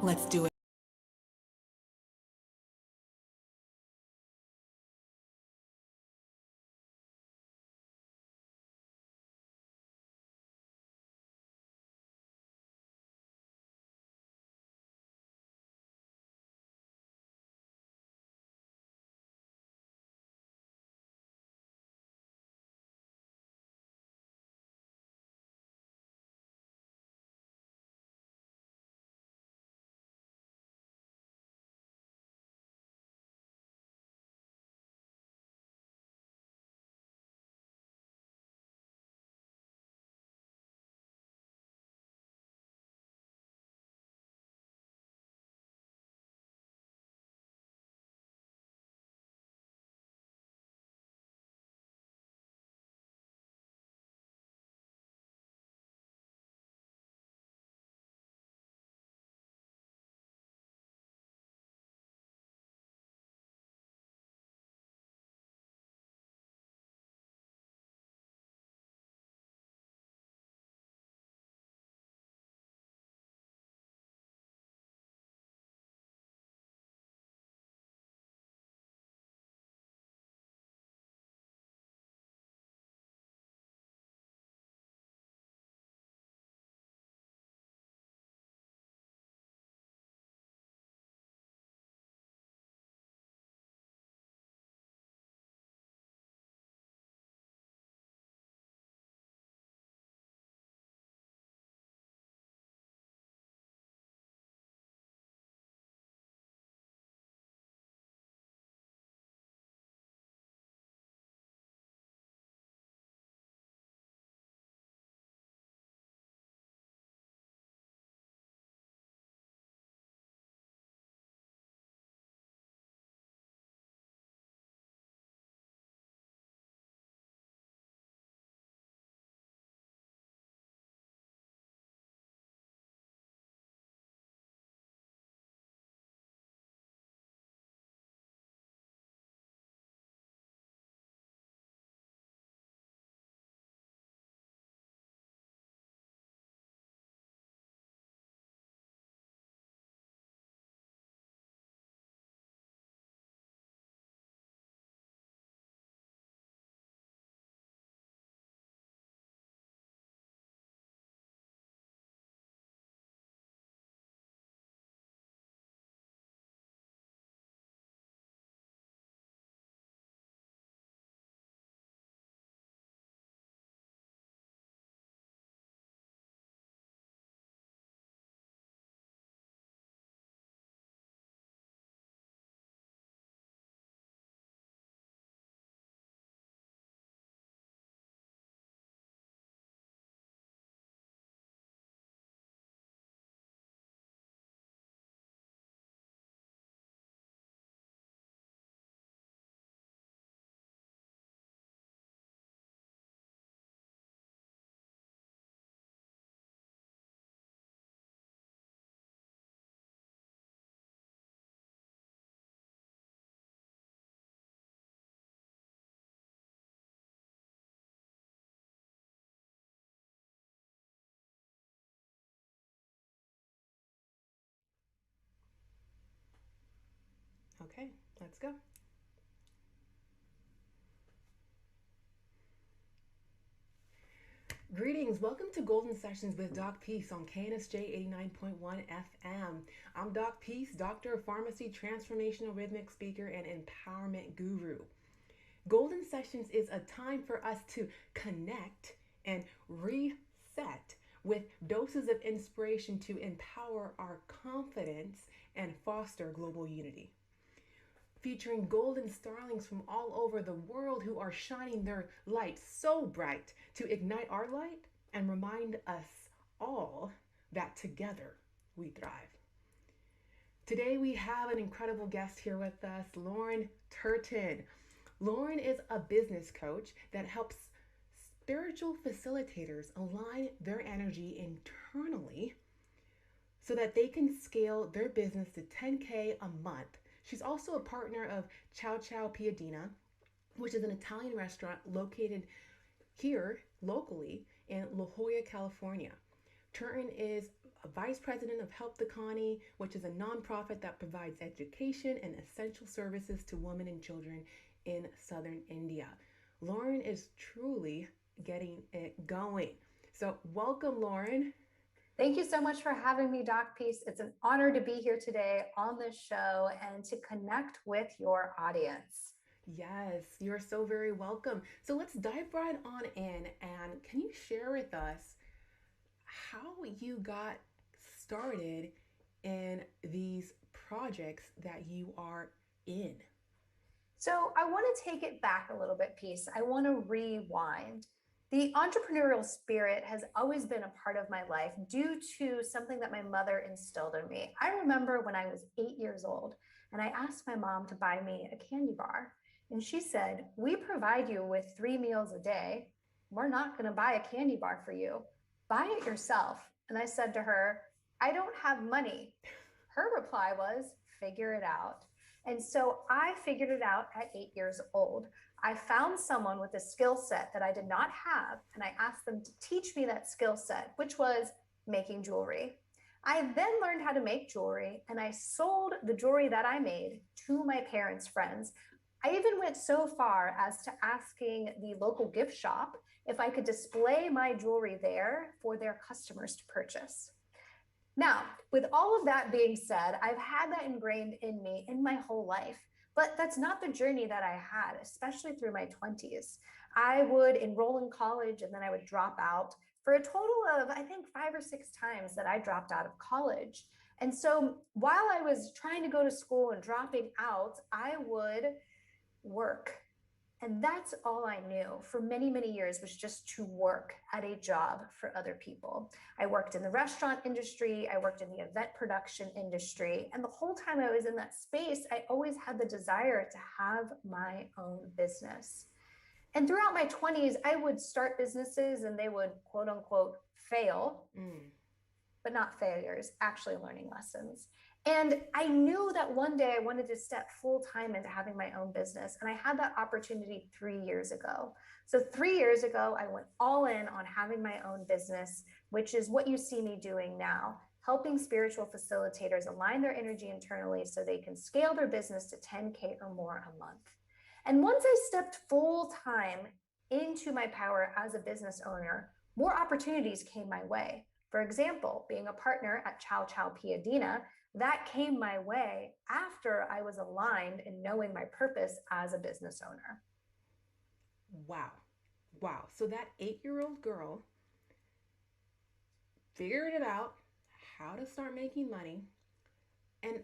Let's do it. Okay, let's go. Greetings. Welcome to Golden Sessions with Doc.PEACE on KNSJ 89.1 FM. I'm Doc.PEACE, Doctor of Pharmacy, Transformational Rhythmic Speaker, and Empowerment Guru. Golden Sessions is a time for us to connect and reset with doses of inspiration to empower our confidence and foster global unity. Featuring golden starlings from all over the world who are shining their light so bright to ignite our light and remind us all that together we thrive. Today we have an incredible guest here with us, Lauren Turton. Lauren is a business coach that helps spiritual facilitators align their energy internally so that they can scale their business to 10K a month. She's also a partner of Ciao Ciao Piadina, which is an Italian restaurant located here locally in La Jolla, California. Turton is a vice president of Help the Kani, which is a nonprofit that provides education and essential services to women and children in southern India. Lauren is truly getting it going. So, welcome, Lauren. Thank you so much for having me, doc.PEACE. It's an honor to be here today on this show and to connect with your audience. Yes, you're so very welcome. So, let's dive right on in. And can you share with us how you got started in these projects that you are in? So I want to take it back a little bit, Peace. I want to rewind. The entrepreneurial spirit has always been a part of my life due to something that my mother instilled in me. I remember when I was 8 years old and I asked my mom to buy me a candy bar. And she said, "We provide you with 3 meals a day. We're not going to buy a candy bar for you. Buy it yourself." And I said to her, "I don't have money." Her reply was, "Figure it out." And so I figured it out at 8 years old. I found someone with a skill set that I did not have, and I asked them to teach me that skill set, which was making jewelry. I then learned how to make jewelry, and I sold the jewelry that I made to my parents' friends. I even went so far as to asking the local gift shop if I could display my jewelry there for their customers to purchase. Now, with all of that being said, I've had that ingrained in me in my whole life, but that's not the journey that I had, especially through my 20s. I would enroll in college and then I would drop out for a total of, I think, 5 or 6 times that I dropped out of college. And so while I was trying to go to school and dropping out, I would work. And that's all I knew for many, many years, was just to work at a job for other people. I worked in the restaurant industry. I worked in the event production industry. And the whole time I was in that space, I always had the desire to have my own business. And throughout my 20s, I would start businesses and they would, quote unquote, fail, but not failures, actually learning lessons. And I knew that one day I wanted to step full time into having my own business. And I had that opportunity 3 years ago. So 3 years ago, I went all in on having my own business, which is what you see me doing now, helping spiritual facilitators align their energy internally so they can scale their business to 10K or more a month. And once I stepped full time into my power as a business owner, more opportunities came my way. For example, being a partner at Ciao Ciao Piadina, that came my way after I was aligned in knowing my purpose as a business owner. Wow. Wow. So that 8-year-old girl figured it out how to start making money. And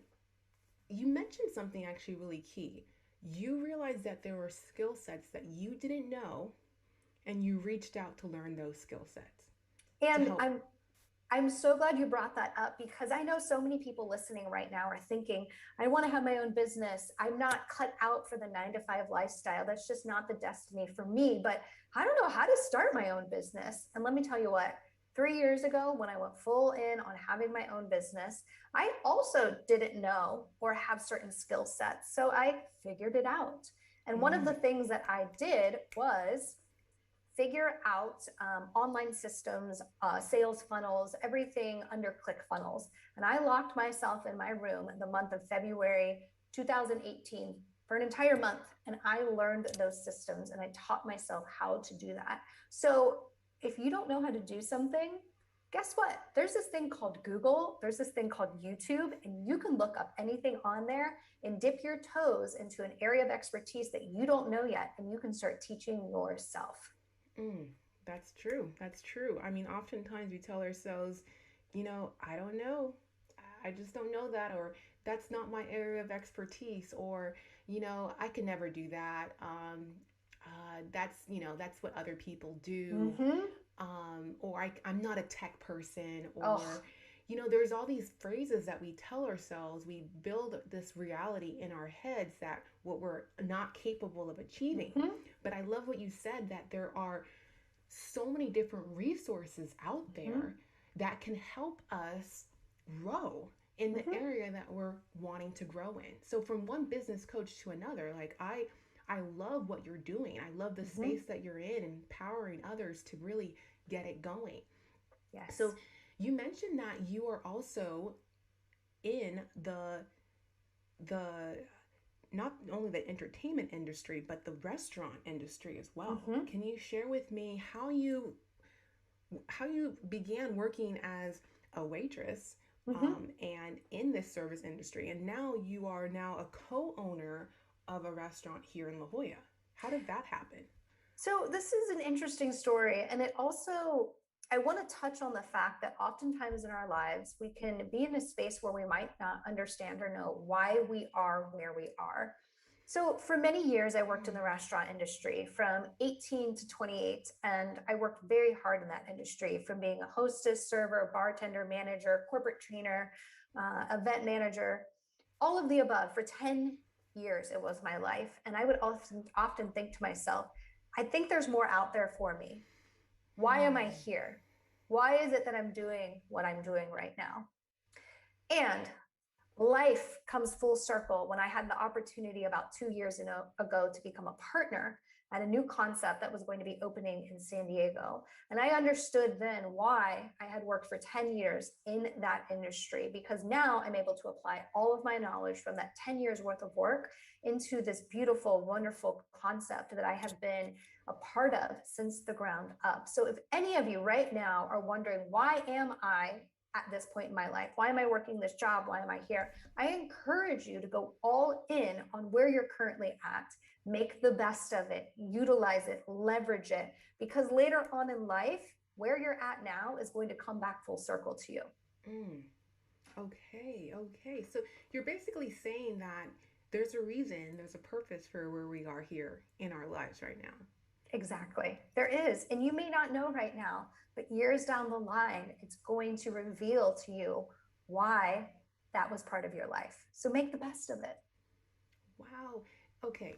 you mentioned something actually really key. You realized that there were skill sets that you didn't know, and you reached out to learn those skill sets. And I'm so glad you brought that up, because I know so many people listening right now are thinking, I want to have my own business. I'm not cut out for the 9-to-5 lifestyle. That's just not the destiny for me, but I don't know how to start my own business. And let me tell you what, 3 years ago, when I went full in on having my own business, I also didn't know or have certain skill sets. So I figured it out. And one of the things that I did was figure out online systems, sales funnels, everything under ClickFunnels. And I locked myself in my room in the month of February 2018 for an entire month. And I learned those systems and I taught myself how to do that. So if you don't know how to do something, guess what? There's this thing called Google, there's this thing called YouTube, and you can look up anything on there and dip your toes into an area of expertise that you don't know yet, and you can start teaching yourself. That's true. That's true. I mean, oftentimes we tell ourselves, I don't know. I just don't know that, or that's not my area of expertise, or, I can never do that. That's what other people do. Or I'm not a tech person, or, there's all these phrases that we tell ourselves. We build this reality in our heads that what we're not capable of achieving. But I love what you said, that there are so many different resources out there that can help us grow in the area that we're wanting to grow in. So from one business coach to another, like I love what you're doing. I love the space that you're in, empowering others to really get it going. Yes. So You mentioned that you are also in the not only the entertainment industry but the restaurant industry as well. Mm-hmm. Can you share with me how you began working as a waitress, Mm-hmm. and in this service industry, and now you are now a co-owner of a restaurant here in La Jolla? How did that happen? So this is an interesting story, and it also, I want to touch on the fact that oftentimes in our lives we can be in a space where we might not understand or know why we are where we are. So for many years I worked in the restaurant industry from 18 to 28, and I worked very hard in that industry, from being a hostess, server, bartender, manager, corporate trainer, event manager, all of the above. For 10 years it was my life, and I would often think to myself, I think there's more out there for me. Why am I here? Why is it that I'm doing what I'm doing right now? And life comes full circle when I had the opportunity about 2 years ago to become a partner at a new concept that was going to be opening in San Diego. And I understood then why I had worked for 10 years in that industry, because now I'm able to apply all of my knowledge from that 10 years worth of work into this beautiful, wonderful concept that I have been a part of since the ground up. So if any of you right now are wondering, why am I at this point in my life? Why am I working this job? Why am I here? I encourage you to go all in on where you're currently at, make the best of it, utilize it, leverage it, because later on in life, where you're at now is going to come back full circle to you. Mm, okay, okay. So you're basically saying that there's a reason, there's a purpose for where we are here in our lives right now. Exactly. There is. And you may not know right now, but years down the line, it's going to reveal to you why that was part of your life. So make the best of it. Wow. Okay.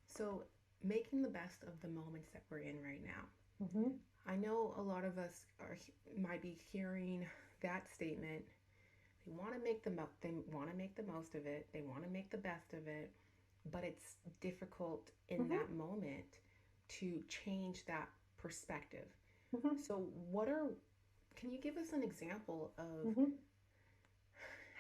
So making the best of the moments that we're in right now. Mm-hmm. I know a lot of us might be hearing that statement. They want to make they want to make the most of it. They want to make the best of it, but it's difficult in Mm-hmm. that moment to change that perspective. Mm-hmm. So can you give us an example of Mm-hmm.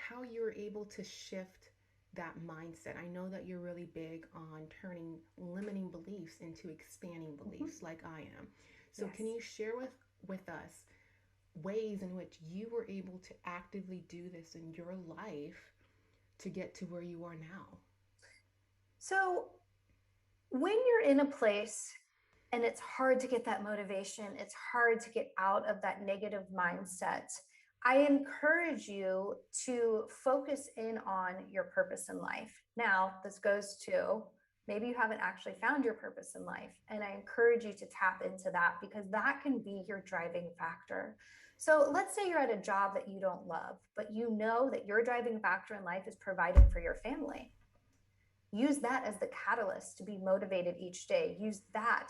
how you're able to shift that mindset? I know that you're really big on turning limiting beliefs into expanding Mm-hmm. beliefs, like I am. So Yes. can you share with us ways in which you were able to actively do this in your life to get to where you are now? So when you're in a place and it's hard to get that motivation, it's hard to get out of that negative mindset, I encourage you to focus in on your purpose in life. Now, this goes to maybe you haven't actually found your purpose in life. And I encourage you to tap into that, because that can be your driving factor. So let's say you're at a job that you don't love, but you know that your driving factor in life is providing for your family. Use that as the catalyst to be motivated each day. Use that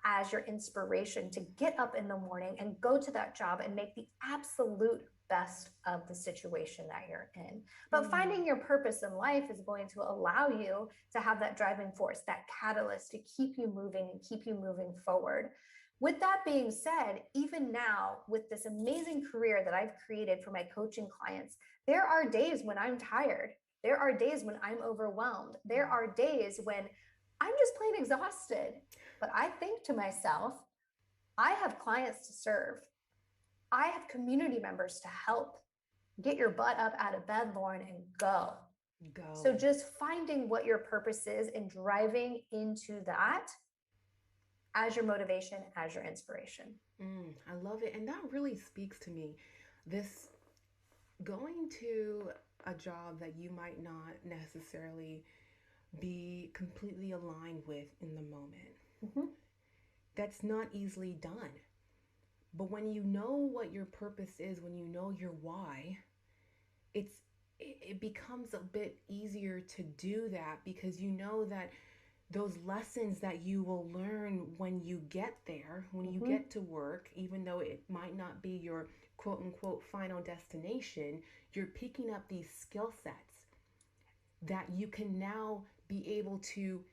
as your inspiration to get up in the morning and go to that job and make the absolute best of the situation that you're in. But Mm. finding your purpose in life is going to allow you to have that driving force, that catalyst to keep you moving and keep you moving forward. With that being said, even now, with this amazing career that I've created for my coaching clients, there are days when I'm tired. There are days when I'm overwhelmed. There are days when I'm just plain exhausted. But I think to myself, I have clients to serve. I have community members to help. Get your butt up out of bed, Lauren, and go. So Go. just finding what your purpose is and driving into that as your motivation, as your inspiration. I love it. And that really speaks to me. This going to a job that you might not necessarily be completely aligned with in the moment. Mm-hmm. That's not easily done. But when you know what your purpose is, when you know your why, it's it becomes a bit easier to do that, because you know that those lessons that you will learn when you get there, when you Mm-hmm. get to work, even though it might not be your quote unquote final destination, you're picking up these skill sets that you can now be able to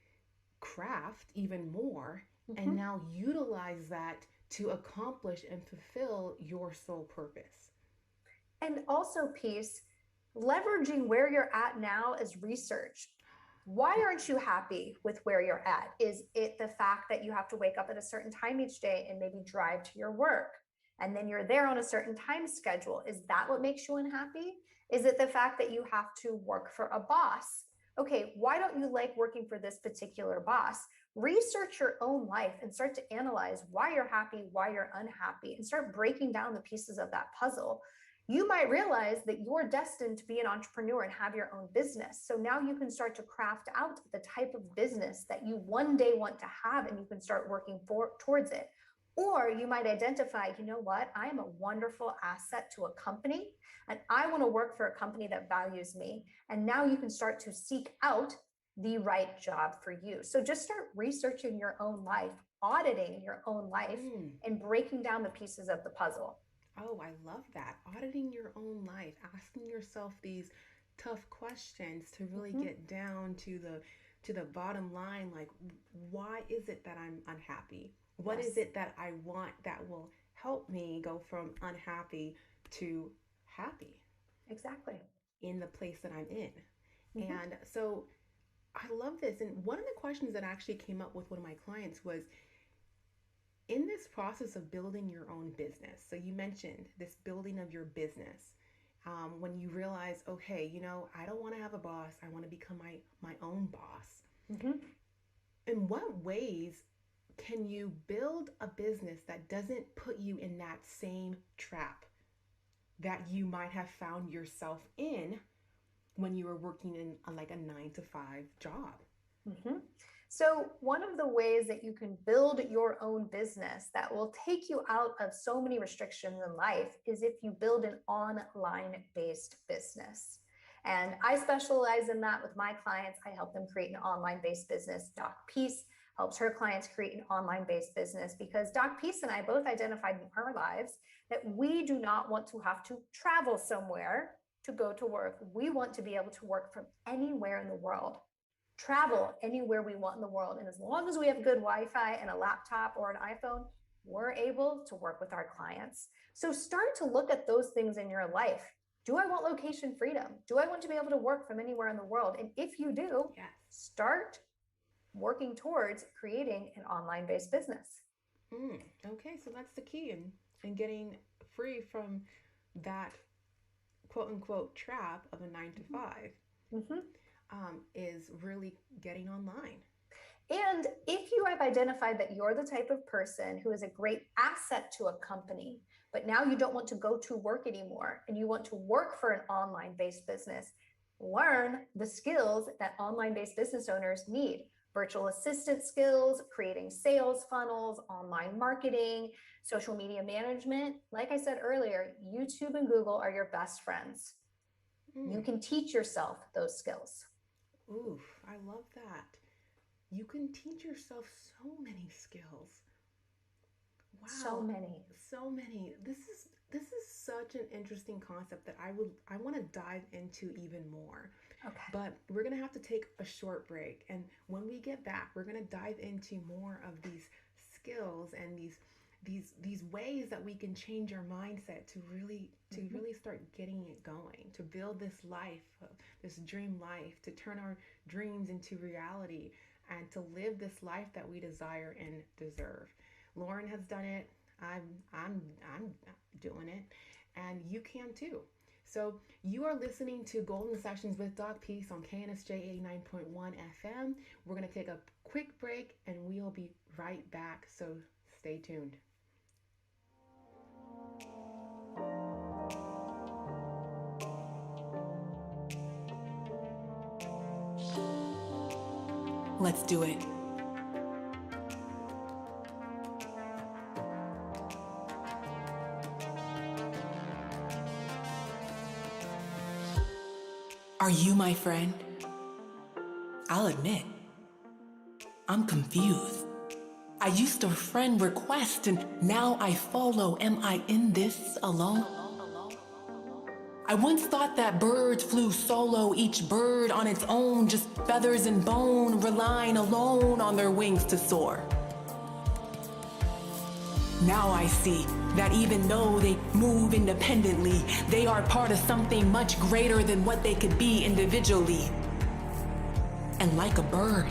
craft even more, Mm-hmm. and now utilize that to accomplish and fulfill your soul purpose. And also, Peace, leveraging where you're at now as research. Why aren't you happy with where you're at? Is it the fact that you have to wake up at a certain time each day and maybe drive to your work? And then you're there on a certain time schedule. Is that what makes you unhappy? Is it the fact that you have to work for a boss? Okay, why don't you like working for this particular boss? Research your own life and start to analyze why you're happy, why you're unhappy, and start breaking down the pieces of that puzzle. You might realize that you're destined to be an entrepreneur and have your own business. So now you can start to craft out the type of business that you one day want to have, and you can start working towards it. Or you might identify, you know what, I am a wonderful asset to a company, and I want to work for a company that values me. And now you can start to seek out the right job for you. So just start researching your own life, auditing your own life, and breaking down the pieces of the puzzle. Oh, I love that. Auditing your own life, asking yourself these tough questions to really get down to the bottom line, like why is it that I'm unhappy? What is it that I want that will help me go from unhappy to happy? Exactly. In the place that I'm in. And so I love this. And one of the questions that actually came up with one of my clients was, in this process of building your own business, so you mentioned this building of your business, when you realize, okay, you know, I don't want to have a boss, I want to become my own boss. In what ways can you build a business that doesn't put you in that same trap that you might have found yourself in when you were working in like a 9-to-5 job? So one of the ways that you can build your own business that will take you out of so many restrictions in life is if you build an online-based business. And I specialize in that with my clients. I help them create an online-based business. doc.PEACE helps her clients create an online-based business, because doc.PEACE and I both identified in our lives that we do not want to have to travel somewhere to go to work. We want to be able to work from anywhere in the world, travel anywhere we want in the world. And as long as we have good Wi-Fi and a laptop or an iPhone, we're able to work with our clients. So start to look at those things in your life. Do I want location freedom? Do I want to be able to work from anywhere in the world? And if you do, start working towards creating an online-based business. Okay, so that's the key in getting free from that quote unquote trap of a 9-to-5. Is really getting online. And if you have identified that you're the type of person who is a great asset to a company, but now you don't want to go to work anymore and you want to work for an online-based business, learn the skills that online-based business owners need. Virtual assistant skills, creating sales funnels, online marketing, social media management. Like I said earlier, YouTube and Google are your best friends. You can teach yourself those skills. Oof, I love that. You can teach yourself so many skills. Wow. So many. This is such an interesting concept that I want to dive into even more. Okay. But we're going to have to take a short break, and when we get back, we're going to dive into more of these skills and these ways that we can change our mindset to really start getting it going, to build this life, this dream life, to turn our dreams into reality, and to live this life that we desire and deserve. Lauren has done it. I'm doing it, and you can too. So you are listening to Golden Sessions with doc.PEACE on KNSJ 89.1 FM. We're going to take a quick break, and we'll be right back. So stay tuned. Let's do it. Are you my friend? I'll admit, I'm confused. I used to friend request and now I follow. Am I in this alone? I once thought that birds flew solo, each bird on its own, just feathers and bone, relying alone on their wings to soar. Now I see that even though they move independently, they are part of something much greater than what they could be individually. And like a bird,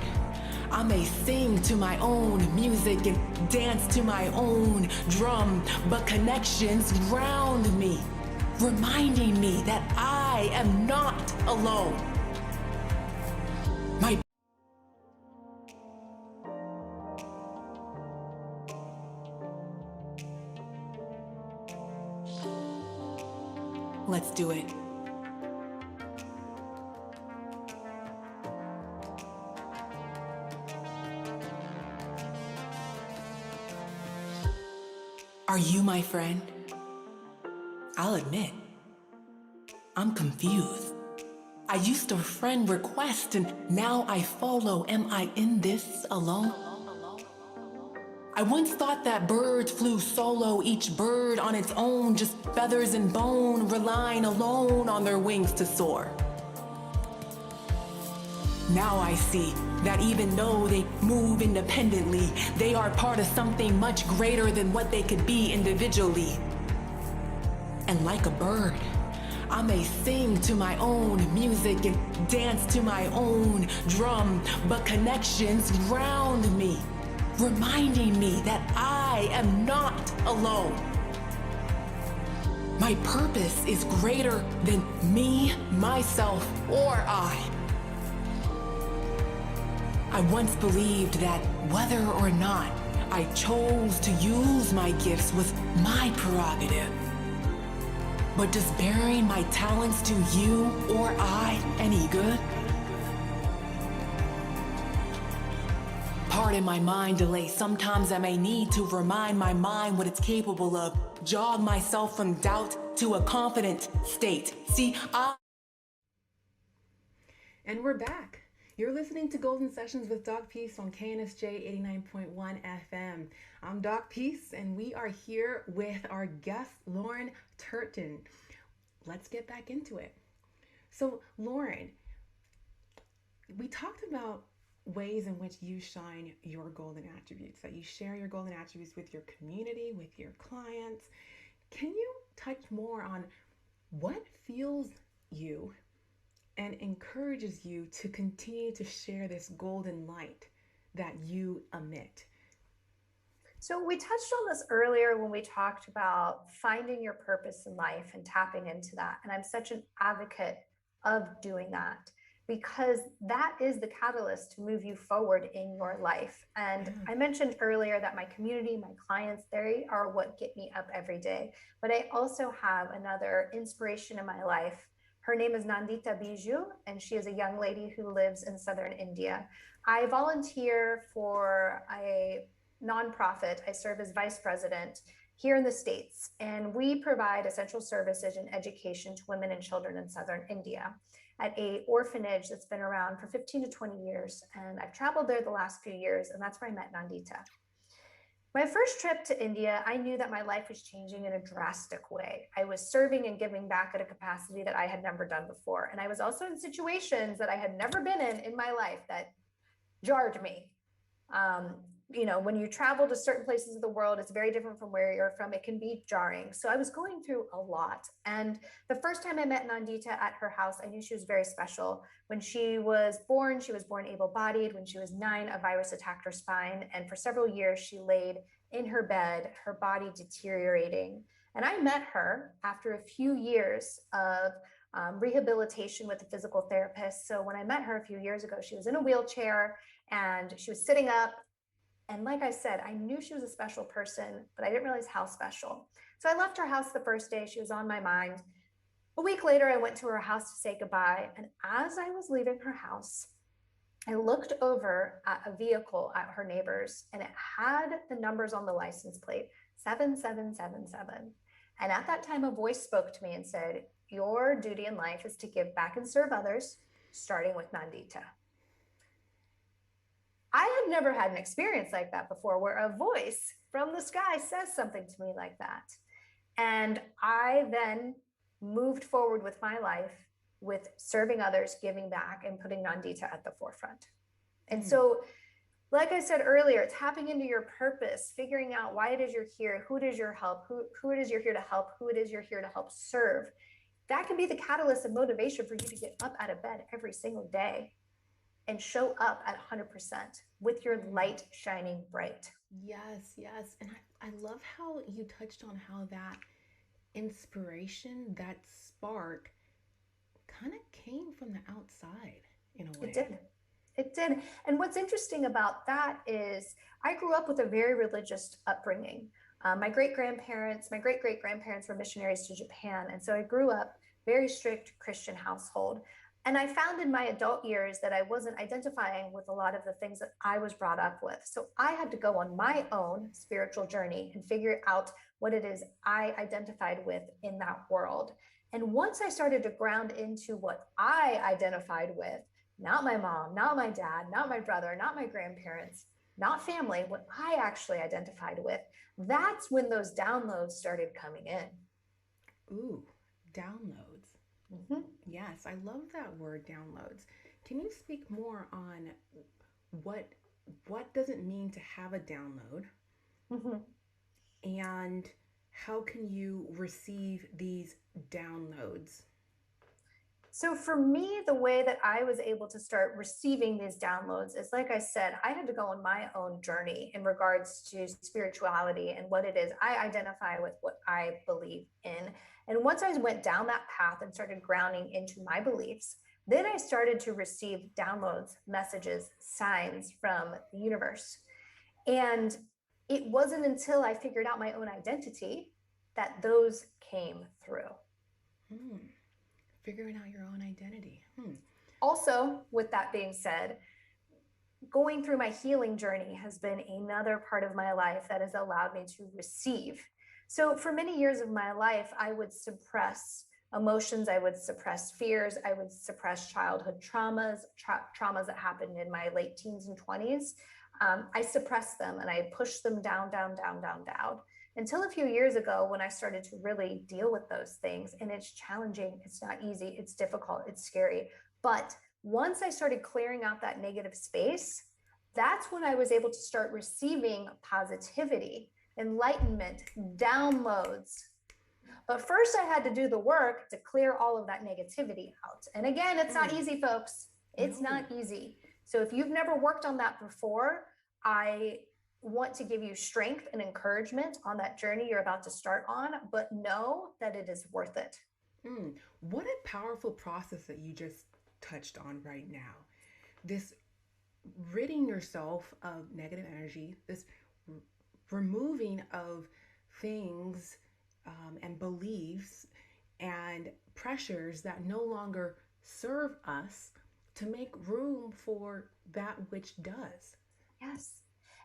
I may sing to my own music and dance to my own drum, but connections round me, reminding me that I am not alone. Let's do it. Are you my friend? I'll admit, I'm confused. I used to friend request and now I follow. Am I in this alone? I once thought that birds flew solo, each bird on its own, just feathers and bone, relying alone on their wings to soar. Now I see that even though they move independently, they are part of something much greater than what they could be individually. And like a bird, I may sing to my own music and dance to my own drum, but connections round me, reminding me that I am not alone. My purpose is greater than me, myself, or I. I once believed that whether or not I chose to use my gifts was my prerogative. But does bearing my talents to you or I any good? Pardon my mind delay. Sometimes I may need to remind my mind what it's capable of. Jog myself from doubt to a confident state. And we're back. You're listening to Golden Sessions with doc.PEACE on KNSJ 89.1 FM. I'm doc.PEACE, and we are here with our guest, Lauren Turton. Let's get back into it. So, Lauren, we talked about ways in which you shine your golden attributes, that you share your golden attributes with your community, with your clients. Can you touch more on what fuels you and encourages you to continue to share this golden light that you emit? So we touched on this earlier when we talked about finding your purpose in life and tapping into that. And I'm such an advocate of doing that because that is the catalyst to move you forward in your life. And I mentioned earlier that my community, my clients, they are what get me up every day. But I also have another inspiration in my life. Her name is Nandita Bijou, and she is a young lady who lives in southern India. I volunteer for a nonprofit. I serve as vice president here in the States, and we provide essential services and education to women and children in southern India at an orphanage that's been around for 15 to 20 years. And I've traveled there the last few years, and that's where I met Nandita. My first trip to India, I knew that my life was changing in a drastic way. I was serving and giving back at a capacity that I had never done before. And I was also in situations that I had never been in my life that jarred me. When you travel to certain places of the world, it's very different from where you're from. It can be jarring. So I was going through a lot. And the first time I met Nandita at her house, I knew she was very special. When she was born able-bodied. When she was 9, a virus attacked her spine. And for several years, she laid in her bed, her body deteriorating. And I met her after a few years of rehabilitation with a physical therapist. So when I met her a few years ago, she was in a wheelchair and she was sitting up. And like I said, I knew she was a special person, but I didn't realize how special. So I left her house the first day. She was on my mind. A week later, I went to her house to say goodbye. And as I was leaving her house, I looked over at a vehicle at her neighbor's, and it had the numbers on the license plate, 7777. And at that time, a voice spoke to me and said, "Your duty in life is to give back and serve others, starting with Nandita." I had never had an experience like that before, where a voice from the sky says something to me like that. And I then moved forward with my life with serving others, giving back, and putting Nandita at the forefront. And so Like I said earlier, tapping into your purpose, figuring out why it is you're here, who it is you're help, who it is you're here to help, who it is you're here to help serve. That can be the catalyst of motivation for you to get up out of bed every single day and show up at 100% with your light shining bright. Yes, yes. And I love how you touched on how that inspiration, that spark, kind of came from the outside in a It way. did. It did. And what's interesting about that is I grew up with a very religious upbringing. My great grandparents, my great great grandparents were missionaries to Japan. And so I grew up very strict Christian household. And I found in my adult years that I wasn't identifying with a lot of the things that I was brought up with. So I had to go on my own spiritual journey and figure out what it is I identified with in that world. And once I started to ground into what I identified with, not my mom, not my dad, not my brother, not my grandparents, not family, what I actually identified with, that's when those downloads started coming in. Ooh, downloads. Mm-hmm. Yes, I love that word downloads. Can you speak more on what what does it mean to have a download Mm-hmm. and how can you receive these downloads? So for me, the way that I was able to start receiving these downloads is, like I said, I had to go on my own journey in regards to spirituality and what it is I identify with, what I believe in. And once I went down that path and started grounding into my beliefs, then I started to receive downloads, messages, signs from the universe. And it wasn't until I figured out my own identity that those came through. Hmm. Figuring out your own identity. Also, with that being said, going through my healing journey has been another part of my life that has allowed me to receive. So, for many years of my life, I would suppress emotions, I would suppress fears, I would suppress childhood traumas that happened in my late teens and 20s. I suppressed them and I pushed them down, down, down, down, down until a few years ago when I started to really deal with those things. And it's challenging, it's not easy, it's difficult, it's scary. But once I started clearing out that negative space, that's when I was able to start receiving positivity, enlightenment, downloads. But first, I had to do the work to clear all of that negativity out. And again, it's not easy, folks. It's No. not easy. So if you've never worked on that before, I want to give you strength and encouragement on that journey you're about to start on, but know that it is worth it. What a powerful process that you just touched on right now. This ridding yourself of negative energy, this removing of things and beliefs and pressures that no longer serve us to make room for that which does. Yes.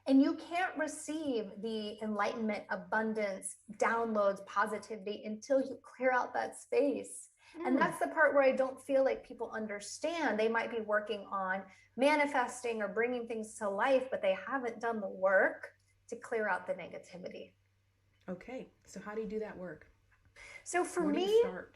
And you can't receive the enlightenment, abundance, downloads, positivity until you clear out that space. And that's the part where I don't feel like people understand. They might be working on manifesting or bringing things to life, but they haven't done the work to clear out the negativity. Okay, so how do you do that work? So for Where do me, you start?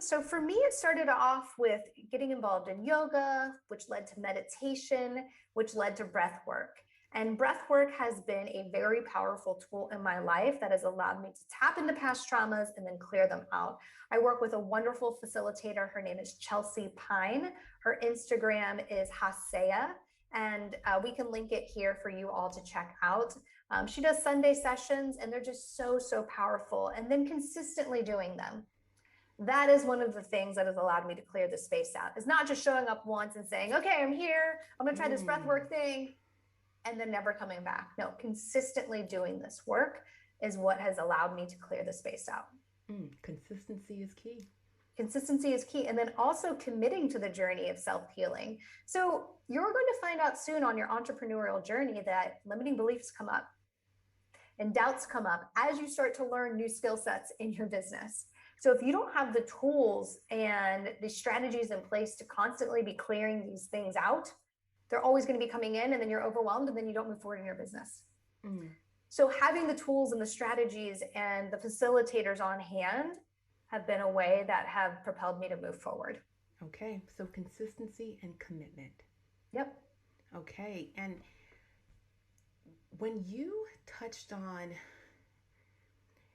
So for me, it started off with getting involved in yoga, which led to meditation, which led to breath work. And breath work has been a very powerful tool in my life that has allowed me to tap into past traumas and then clear them out. I work with a wonderful facilitator. Her name is Chelsea Pine. Her Instagram is Hasea, and we can link it here for you all to check out. She does Sunday sessions, and they're just so, so powerful. And then consistently doing them, that is one of the things that has allowed me to clear the space out. It's not just showing up once and saying, okay, I'm here, I'm going to try this breath work thing, and then never coming back. No, consistently doing this work is what has allowed me to clear the space out. Consistency is key. Consistency is key. And then also committing to the journey of self-healing. So you're going to find out soon on your entrepreneurial journey that limiting beliefs come up and doubts come up as you start to learn new skill sets in your business. So if you don't have the tools and the strategies in place to constantly be clearing these things out, they're always going to be coming in, and then you're overwhelmed, and then you don't move forward in your business. So having the tools and the strategies and the facilitators on hand have been a way that have propelled me to move forward. Okay, so consistency and commitment. Yep. Okay, and when you touched on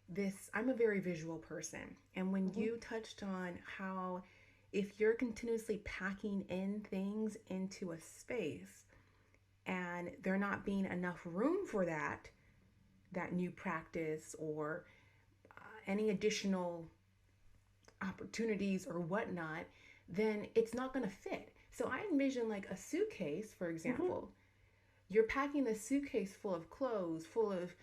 this, I'm a very visual person. And when Mhm. you touched on how if you're continuously packing in things into a space and there not being enough room for that new practice or any additional opportunities or whatnot, then it's not going to fit. So I envision like a suitcase, for Mhm. example. You're packing a suitcase full of clothes, full of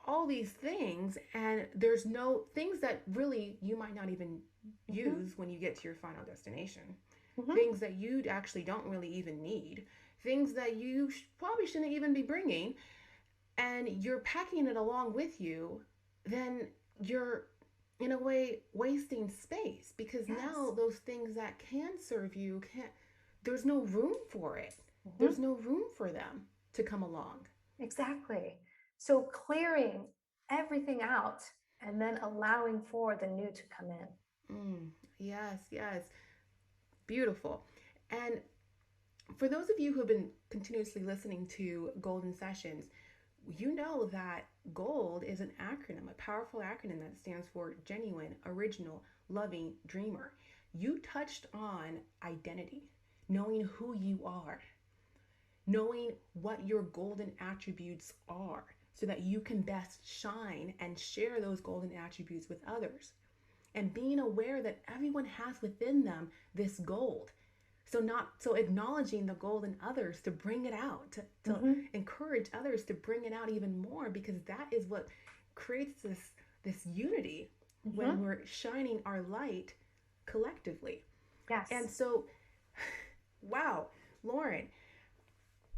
all these things, and there's no things that really you might not even Mhm. use when you get to your final destination. Mhm. Things that you actually don't really even need, things that you probably shouldn't even be bringing, and you're packing it along with you, then you're in a way wasting space because now Yes. those things that can serve you can't, there's no room for it. There's Mhm. no room for them to come along. Exactly. So clearing everything out and then allowing for the new to come in. Mm, yes, yes. Beautiful. And for those of you who have been continuously listening to Golden Sessions, you know that GOLD is an acronym, a powerful acronym that stands for genuine, original, loving, dreamer. You touched on identity, knowing who you are, knowing what your golden attributes are, so that you can best shine and share those golden attributes with others. And being aware that everyone has within them this gold. So acknowledging the gold in others to bring it out, to Mhm. encourage others to bring it out even more, because that is what creates this unity when Mhm. we're shining our light collectively. And Yes. so, wow, Lauren,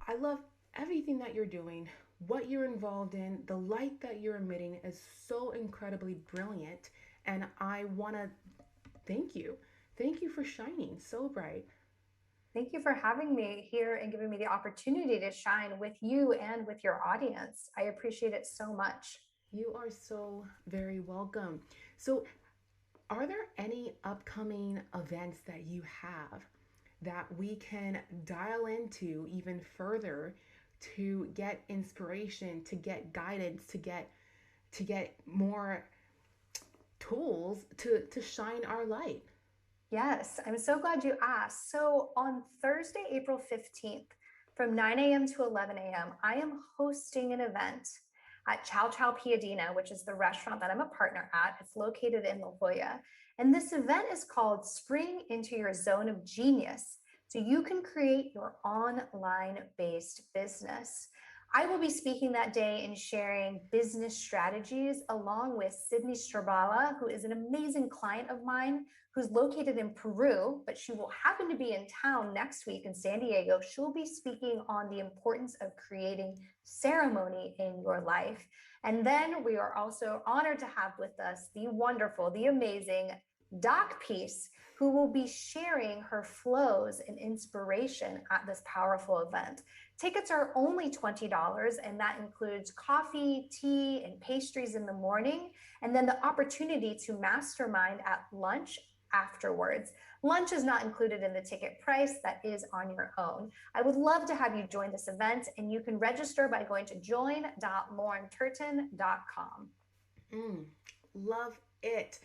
I love everything that you're doing, what you're involved in, the light that you're emitting is so incredibly brilliant. And I want to thank you. Thank you for shining so bright. Thank you for having me here and giving me the opportunity to shine with you and with your audience. I appreciate it so much. You are so very welcome. So, are there any upcoming events that you have that we can dial into even further to get inspiration, to get guidance, to get more tools to shine our light? Yes, I'm so glad you asked. So, on Thursday, April 15th, from 9 a.m. to 11 a.m., I am hosting an event at Ciao Ciao Piadina, which is the restaurant that I'm a partner at. It's located in La Jolla. And this event is called Spring into Your Zone of Genius. So you can create your online based business. I will be speaking that day and sharing business strategies along with Sydney Strabala, who is an amazing client of mine who's located in Peru, but she will happen to be in town next week in San Diego. She'll be speaking on the importance of creating ceremony in your life. And then we are also honored to have with us the wonderful, the amazing doc.PEACE, who will be sharing her flows and inspiration at this powerful event. Tickets are only $20, and that includes coffee, tea, and pastries in the morning, and then the opportunity to mastermind at lunch afterwards. Lunch is not included in the ticket price, that is on your own. I would love to have you join this event, and you can register by going to join.laurenturton.com. Mm, love it.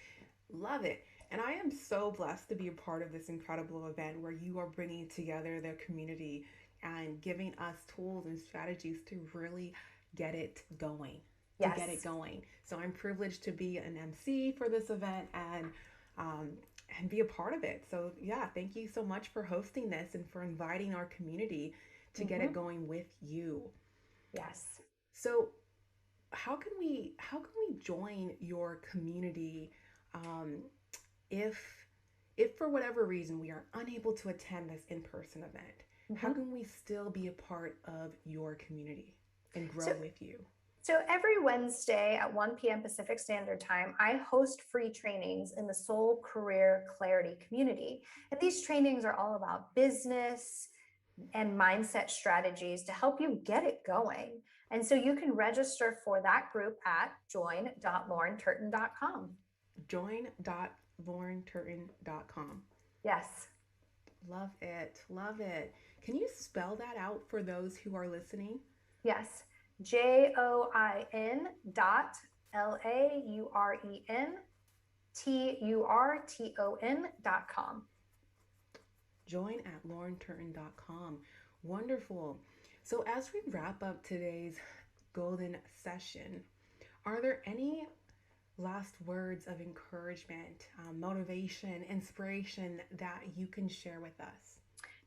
Love it. And I am so blessed to be a part of this incredible event where you are bringing together the community and giving us tools and strategies to really get it going. To get it Yes. going. So I'm privileged to be an MC for this event um, and be a part of it. So yeah, thank you so much for hosting this and for inviting our community to get it Mm-hmm. going with you. Yes. So how can we join your community um, if if for whatever reason we are unable to attend this in-person event? How Mm-hmm. can we still be a part of your community and So grow with you? So every Wednesday at 1 p.m. Pacific Standard Time, I host free trainings in the Soul Career Clarity community. And these trainings are all about business and mindset strategies to help you get it going. And so you can register for that group at join.laurenturton.com. Join.laurenturton.com. Yes. Love it. Love it. Can you spell that out for those who are listening? Yes. join.LaurenTurton.com. Join at laurenturton.com. Wonderful. So, as we wrap up today's golden session, are there any last words of encouragement, motivation, inspiration that you can share with us?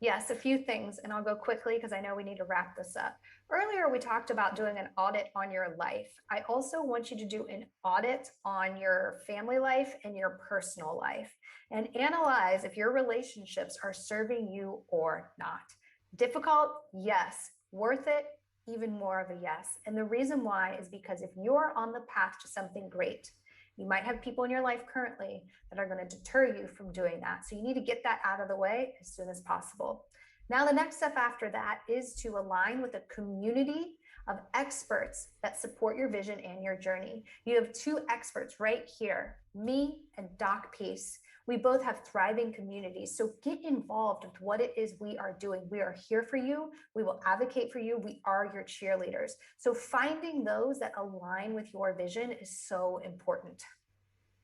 Yes, a few things, and I'll go quickly because I know we need to wrap this up. Earlier, we talked about doing an audit on your life. I also want you to do an audit on your family life and your personal life and analyze if your relationships are serving you or not. Difficult? Yes. Worth it? Even more of a yes. And the reason why is because if you're on the path to something great, you might have people in your life currently that are going to deter you from doing that. So you need to get that out of the way as soon as possible. Now, the next step after that is to align with a community of experts that support your vision and your journey. You have two experts right here, me and doc.PEACE. We both have thriving communities. So get involved with what it is we are doing. We are here for you. We will advocate for you. We are your cheerleaders. So finding those that align with your vision is so important.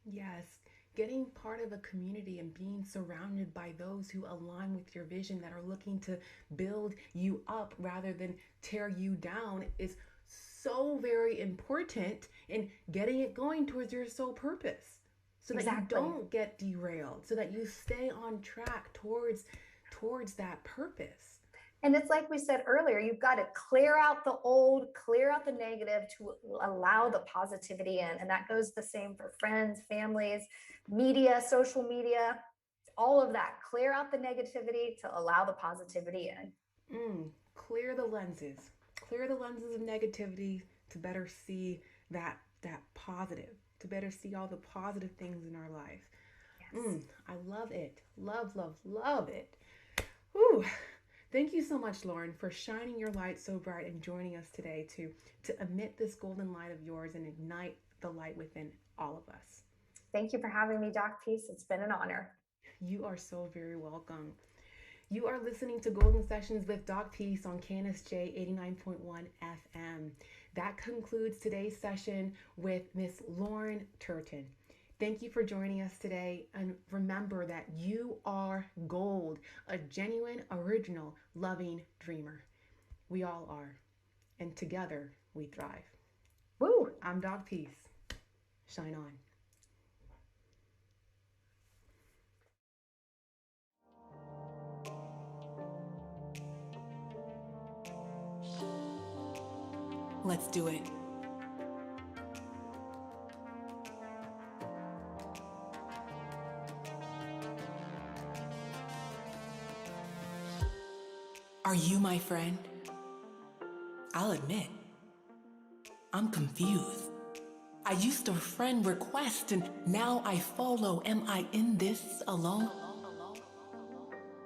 Yes, getting part of a community and being surrounded by those who align with your vision that are looking to build you up rather than tear you down is so very important in getting it going towards your sole purpose, so that you don't get derailed, so that you stay on track towards that purpose. And it's like we said earlier, you've got to clear out the old, clear out the negative to allow the positivity in. And that goes the same for friends, families, media, social media, all of that. Clear out the negativity to allow the positivity in. Clear the lenses. Clear the lenses of negativity to better see that positive, to better see all the positive things in our life. Yes. I love it. Love, love, love it. Whew. Thank you so much, Lauren, for shining your light so bright and joining us today to emit this golden light of yours and ignite the light within all of us. Thank you for having me, doc.PEACE. It's been an honor. You are so very welcome. You are listening to Golden Sessions with doc.PEACE on KNSJ 89.1 FM. That concludes today's session with Miss Lauren Turton. Thank you for joining us today, and remember that you are gold, a genuine, original, loving dreamer. We all are, and together we thrive. Woo! I'm doc.PEACE. Shine on. Let's do it. Are you my friend? I'll admit, I'm confused. I used to friend request and now I follow. Am I in this alone?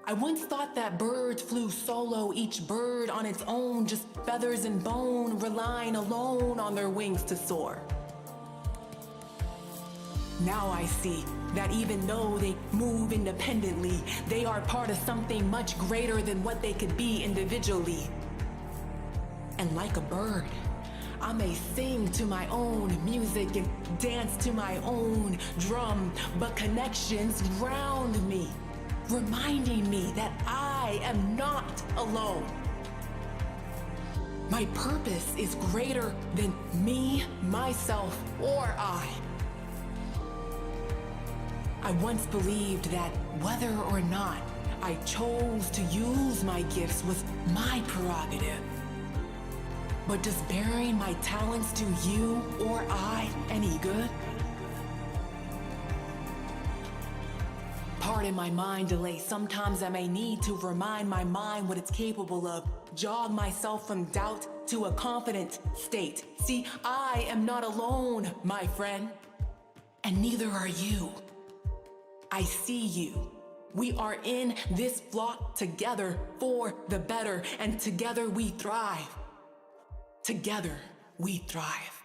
I once thought that birds flew solo, each bird on its own, just feathers and bone, relying alone on their wings to soar. Now I see that even though they move independently, they are part of something much greater than what they could be individually. And like a bird, I may sing to my own music and dance to my own drum, but connections drown me, reminding me that I am not alone. My purpose is greater than me, myself, or I. I once believed that whether or not I chose to use my gifts was my prerogative. But does bearing my talents to you or I any good? Pardon my mind delay. Sometimes I may need to remind my mind what it's capable of. Jog myself from doubt to a confident state. See, I am not alone, my friend. And neither are you. I see you. We are in this flock together for the better, and together we thrive. Together we thrive.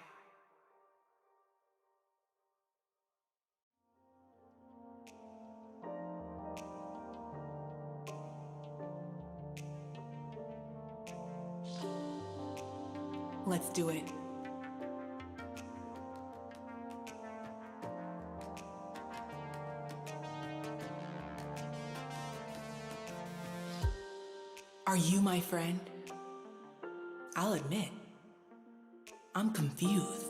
Let's do it. Are you my friend? I'll admit, I'm confused.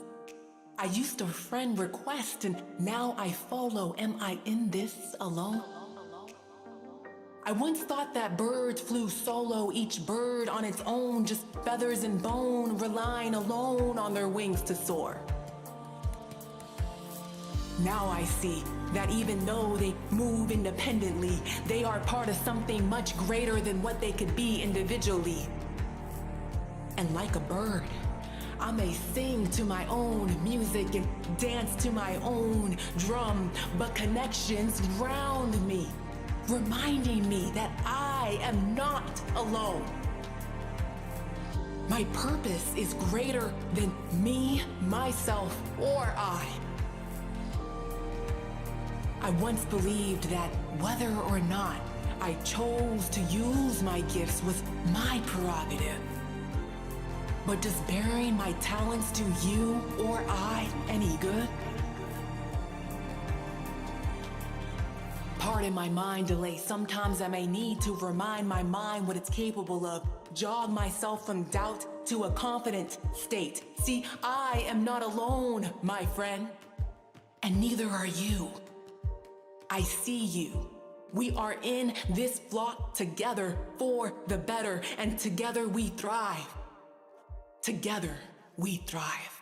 I used to friend request and now I follow. Am I in this alone? I once thought that birds flew solo, each bird on its own, just feathers and bone, relying alone on their wings to soar. Now I see that even though they move independently, they are part of something much greater than what they could be individually. And like a bird, I may sing to my own music and dance to my own drum, but connections ground me, reminding me that I am not alone. My purpose is greater than me, myself, or I. I once believed that whether or not I chose to use my gifts was my prerogative. But does bearing my talents to you or I any good? Pardon my mind delay. Sometimes I may need to remind my mind what it's capable of. Jog myself from doubt to a confident state. See, I am not alone, my friend. And neither are you. I see you. We are in this flock together for the better, and together we thrive. Together we thrive.